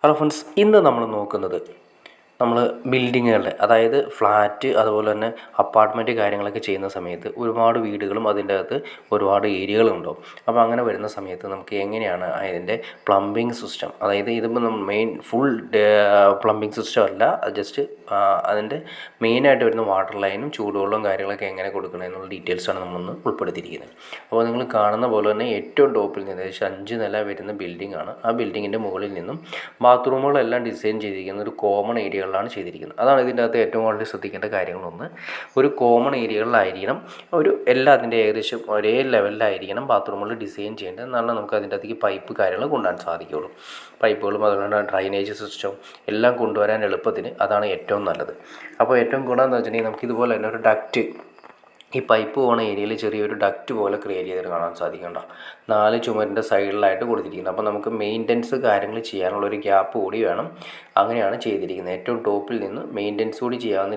Hello friends, ഇന്ന് നമ്മൾ നോക്കുന്നത് ബിൽഡിങ്ങുകളുടെ, അതായത് ഫ്ലാറ്റ് അതുപോലെ തന്നെ അപ്പാർട്ട്മെൻറ്റ് കാര്യങ്ങളൊക്കെ ചെയ്യുന്ന സമയത്ത് ഒരുപാട് വീടുകളും അതിൻ്റെ അകത്ത് ഒരുപാട് ഏരിയകളും ഉണ്ടാവും. അപ്പോൾ അങ്ങനെ വരുന്ന സമയത്ത് നമുക്ക് എങ്ങനെയാണ് അതിൻ്റെ പ്ലംബിംഗ് സിസ്റ്റം, അതായത് ഇതിപ്പോൾ മെയിൻ ഫുൾ പ്ലംബിംഗ് സിസ്റ്റം അല്ല, ജസ്റ്റ് അതിൻ്റെ മെയിനായിട്ട് വരുന്ന വാട്ടർ ലൈനും ചൂടുവെള്ളവും കാര്യങ്ങളൊക്കെ എങ്ങനെ കൊടുക്കണം എന്നുള്ള ഡീറ്റെയിൽസാണ് നമ്മളൊന്ന് ഉൾപ്പെടുത്തിയിരിക്കുന്നത്. അപ്പോൾ നിങ്ങൾ കാണുന്ന പോലെ തന്നെ ഏറ്റവും ടോപ്പിൽ നിന്ന് ഏകദേശം 5 നില വരുന്ന ബിൽഡിംഗ് ആണ്. ആ ബിൽഡിങ്ങിൻ്റെ മുകളിൽ നിന്നും ബാത്റൂമുകളെല്ലാം ഡിസൈൻ ചെയ്തിരിക്കുന്ന ഒരു കോമൺ ഏരിയകളിലാണ് ചെയ്തിരിക്കുന്നത്. അതാണ് ഇതിൻ്റെ അകത്ത് ഏറ്റവും കൂടുതൽ ശ്രദ്ധിക്കേണ്ട കാര്യങ്ങളൊന്ന്. ഒരു കോമൺ ഏരിയകളിലായിരിക്കണം എല്ലാത്തിൻ്റെ ഏകദേശം ഒരേ ലെവലിലായിരിക്കണം ബാത്റൂമുകൾ ഡിസൈൻ ചെയ്യേണ്ടത്. എന്നാണ് നമുക്ക് അതിൻ്റെ അകത്തേക്ക് പൈപ്പ് കാര്യങ്ങൾ കൊണ്ടുവരാൻ സാധിക്കുകയുള്ളൂ. പൈപ്പുകളും അതുകൊണ്ട് ഡ്രൈനേജ് സിസ്റ്റം എല്ലാം കൊണ്ടുവരാൻ എളുപ്പത്തിന് അതാണ് ഏറ്റവും നല്ലത്. അപ്പോൾ ഏറ്റവും ഗുണം എന്ന് വെച്ചിട്ടുണ്ടെങ്കിൽ നമുക്കിതുപോലെ തന്നെ ഒരു ഡക്റ്റ്, ഈ പൈപ്പ് പോകുന്ന ഏരിയയിൽ ചെറിയൊരു ഡക്റ്റ് പോലെ ക്രിയേറ്റ് ചെയ്തിട്ട് കാണാൻ സാധിക്കണ്ട. 4 ചുമരിൻ്റെ സൈഡിലായിട്ട് കൊടുത്തിരിക്കുന്നത്. അപ്പോൾ നമുക്ക് മെയിൻ്റനൻസ് കാര്യങ്ങൾ ചെയ്യാനുള്ളൊരു ഗ്യാപ്പ് കൂടി വേണം. അങ്ങനെയാണ് ചെയ്തിരിക്കുന്നത്. ഏറ്റവും ടോപ്പിൽ നിന്ന് മെയിൻ്റനൻസ് കൂടി ചെയ്യാവുന്ന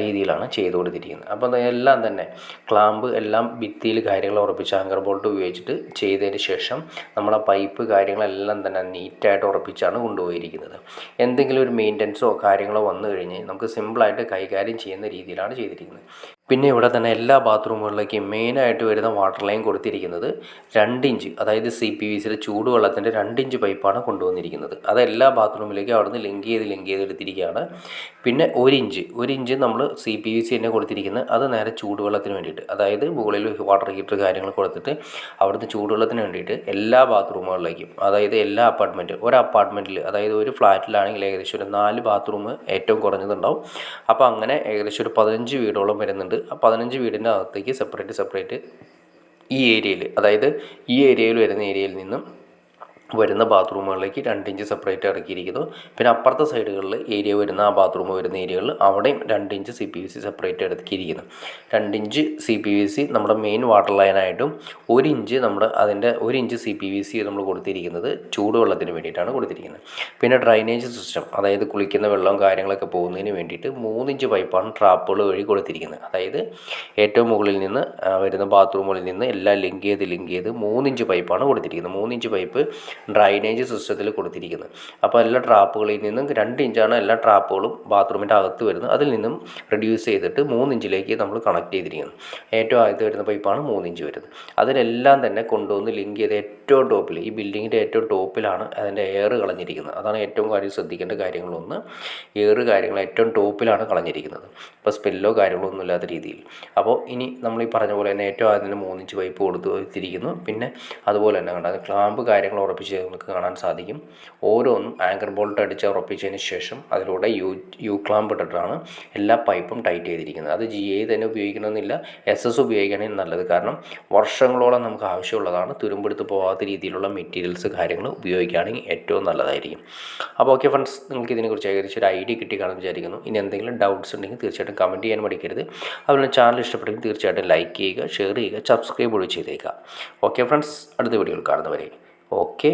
രീതിയിലാണ് ചെയ്ത് കൊടുത്തിരിക്കുന്നത്. അപ്പോൾ എല്ലാം തന്നെ ക്ലാമ്പ് എല്ലാം ഭിത്തിയിൽ കാര്യങ്ങൾ ഉറപ്പിച്ച് ആങ്കർ ബോൾട്ട് ഉപയോഗിച്ചിട്ട് ചെയ്തതിന് ശേഷം നമ്മളെ പൈപ്പ് കാര്യങ്ങളെല്ലാം തന്നെ നീറ്റായിട്ട് ഉറപ്പിച്ചാണ് കൊണ്ടുപോയിരിക്കുന്നത്. എന്തെങ്കിലും ഒരു മെയിൻ്റനൻസോ കാര്യങ്ങളോ വന്നു കഴിഞ്ഞ് നമുക്ക് സിമ്പിളായിട്ട് കൈകാര്യം ചെയ്യുന്ന രീതിയിലാണ് ചെയ്തിരിക്കുന്നത്. പിന്നെ ഇവിടെ തന്നെ എല്ലാ ബാത്റൂമുകളിലേക്കും മെയിനായിട്ട് വരുന്ന വാട്ടർ ലൈൻ കൊടുത്തിരിക്കുന്നത് 2 ഇഞ്ച്, അതായത് CPVCയുടെ ചൂടുവെള്ളത്തിൻ്റെ 2 ഇഞ്ച് പൈപ്പാണ് കൊണ്ടുവന്നിരിക്കുന്നത്. അത് എല്ലാ ബാത്റൂമിലേക്കും അവിടെ നിന്ന് ലിങ്ക് ചെയ്ത് എടുത്തിരിക്കുകയാണ്. പിന്നെ 1 ഇഞ്ച് നമ്മൾ CPVC തന്നെ കൊടുത്തിരിക്കുന്നത്. അത് നേരെ ചൂടുവെള്ളത്തിന് വേണ്ടിയിട്ട്, അതായത് മുകളിൽ വാട്ടർ ഹീറ്റർ കാര്യങ്ങൾ കൊടുത്തിട്ട് അവിടുന്ന് ചൂടുവെള്ളത്തിന് വേണ്ടിയിട്ട് എല്ലാ ബാത്റൂമുകളിലേക്കും, അതായത് എല്ലാ ഒരു അപ്പാർട്ട്മെൻറ്റിൽ, അതായത് ഒരു ഫ്ലാറ്റിലാണെങ്കിൽ ഏകദേശം ഒരു 4 ബാത്റൂം ഏറ്റവും കുറഞ്ഞതുണ്ടാവും. അപ്പോൾ അങ്ങനെ ഏകദേശം ഒരു 15 വീടോളം വരുന്നുണ്ട്. ആ 15 വീടിൻ്റെ അകത്തേക്ക് സെപ്പറേറ്റ് ഈ ഏരിയയിൽ, അതായത് ഈ ഏരിയയിൽ നിന്നും വരുന്ന ബാത്റൂമുകളിലേക്ക് 2 ഇഞ്ച് സെപ്പറേറ്റ് ഇറക്കിയിരിക്കുന്നു. പിന്നെ അപ്പുറത്തെ സൈഡുകളിൽ ആ ബാത്റൂം വരുന്ന ഏരിയകളിൽ അവിടെയും 2 ഇഞ്ച് CPVC സെപ്പറേറ്റ് ഇറക്കിയിരിക്കുന്നു. 2 ഇഞ്ച് CPVC നമ്മുടെ മെയിൻ വാട്ടർ ലൈനായിട്ടും 1 ഇഞ്ച് അതിൻ്റെ 1 ഇഞ്ച് CPVC നമ്മൾ കൊടുത്തിരിക്കുന്നത് ചൂടുവെള്ളത്തിന് വേണ്ടിയിട്ടാണ് കൊടുത്തിരിക്കുന്നത്. പിന്നെ ഡ്രൈനേജ് സിസ്റ്റം, അതായത് കുളിക്കുന്ന വെള്ളവും കാര്യങ്ങളൊക്കെ പോകുന്നതിന് വേണ്ടിയിട്ട് 3 ഇഞ്ച് പൈപ്പാണ് ട്രാപ്പുകൾ വഴി കൊടുത്തിരിക്കുന്നത്. അതായത് ഏറ്റവും മുകളിൽ നിന്ന് വരുന്ന ബാത്റൂമുകളിൽ നിന്ന് എല്ലാം ലിങ്ക് ചെയ്ത് 3 ഇഞ്ച് പൈപ്പാണ് കൊടുത്തിരിക്കുന്നത്. 3 ഇഞ്ച് പൈപ്പ് ഡ്രൈനേജ് സിസ്റ്റത്തിൽ കൊടുത്തിരിക്കുന്നത്. അപ്പോൾ എല്ലാ ട്രാപ്പുകളിൽ നിന്നും 2 ഇഞ്ചാണ് എല്ലാ ട്രാപ്പുകളും ബാത്റൂമിൻ്റെ അകത്ത് വരുന്നത്. അതിൽ നിന്നും റെഡ്യൂസ് ചെയ്തിട്ട് 3 ഇഞ്ചിലേക്ക് നമ്മൾ കണക്ട് ചെയ്തിരിക്കുന്നത്. ഏറ്റവും ആദ്യത്തെ വരുന്ന പൈപ്പാണ് 3 ഇഞ്ച് വരുന്നത്. അതിനെല്ലാം തന്നെ കൊണ്ടുവന്ന് ലിങ്ക് ചെയ്ത് ഏറ്റവും ടോപ്പിൽ, ഈ ബിൽഡിങ്ങിൻ്റെ ഏറ്റവും ടോപ്പിലാണ് അതിൻ്റെ എയർ കളഞ്ഞിരിക്കുന്നത്. അതാണ് ഏറ്റവും ശ്രദ്ധിക്കേണ്ട കാര്യങ്ങളൊന്ന്. എയർ കാര്യങ്ങൾ ഏറ്റവും ടോപ്പിലാണ് കളഞ്ഞിരിക്കുന്നത്. ഇപ്പോൾ സ്പെല്ലോ കാര്യങ്ങളോ ഒന്നും ഇല്ലാത്ത രീതിയിൽ. അപ്പോൾ ഇനി നമ്മൾ ഈ പറഞ്ഞ പോലെ തന്നെ ഏറ്റവും ആദ്യം 3 ഇഞ്ച് പൈപ്പ് കൊടുത്തിരിക്കുന്നു. പിന്നെ അതുപോലെ തന്നെ കണ്ട ക്ലാമ്പ് കാര്യങ്ങൾ ഉറപ്പിച്ച് നമുക്ക് കാണാൻ സാധിക്കും. ഓരോന്നും ആങ്കർ ബോൾട്ട് അടിച്ച് ഉറപ്പിച്ചതിന് ശേഷം അതിലൂടെ യു ക്ലാമ്പ് ഇട്ടിട്ടാണ് എല്ലാ പൈപ്പും ടൈറ്റ് ചെയ്തിരിക്കുന്നത്. അത് GI തന്നെ ഉപയോഗിക്കണമെന്നില്ല, SS ഉപയോഗിക്കുകയാണെങ്കിൽ നല്ലത്. കാരണം വർഷങ്ങളോളം നമുക്ക് ആവശ്യമുള്ളതാണ്. തുരുമ്പെടുത്ത് പോകാത്ത രീതിയിലുള്ള മെറ്റീരിയൽസ് കാര്യങ്ങൾ ഉപയോഗിക്കുകയാണെങ്കിൽ ഏറ്റവും നല്ലതായിരിക്കും. അപ്പോൾ ഓക്കെ ഫ്രണ്ട്സ്, നിങ്ങൾക്ക് ഇതിനെക്കുറിച്ച് ഏകദേശം ഒരു ഐഡിയ കിട്ടി കാണുമെന്ന് വിചാരിക്കുന്നു. ഇനി എന്തെങ്കിലും ഡൗട്ട്സ് ഉണ്ടെങ്കിൽ തീർച്ചയായിട്ടും കമൻറ്റ് ചെയ്യാൻ മടിക്കരുത്. അതുപോലെ ചാനൽ ഇഷ്ടപ്പെട്ടെങ്കിൽ തീർച്ചയായിട്ടും ലൈക്ക് ചെയ്യുക, ഷെയർ ചെയ്യുക, സബ്സ്ക്രൈബ് കൂടി ചെയ്തേക്കുക. ഓക്കെ ഫ്രണ്ട്സ്, അടുത്ത വീഡിയോയിൽ കാണുന്നവരെ ഓക്കെ.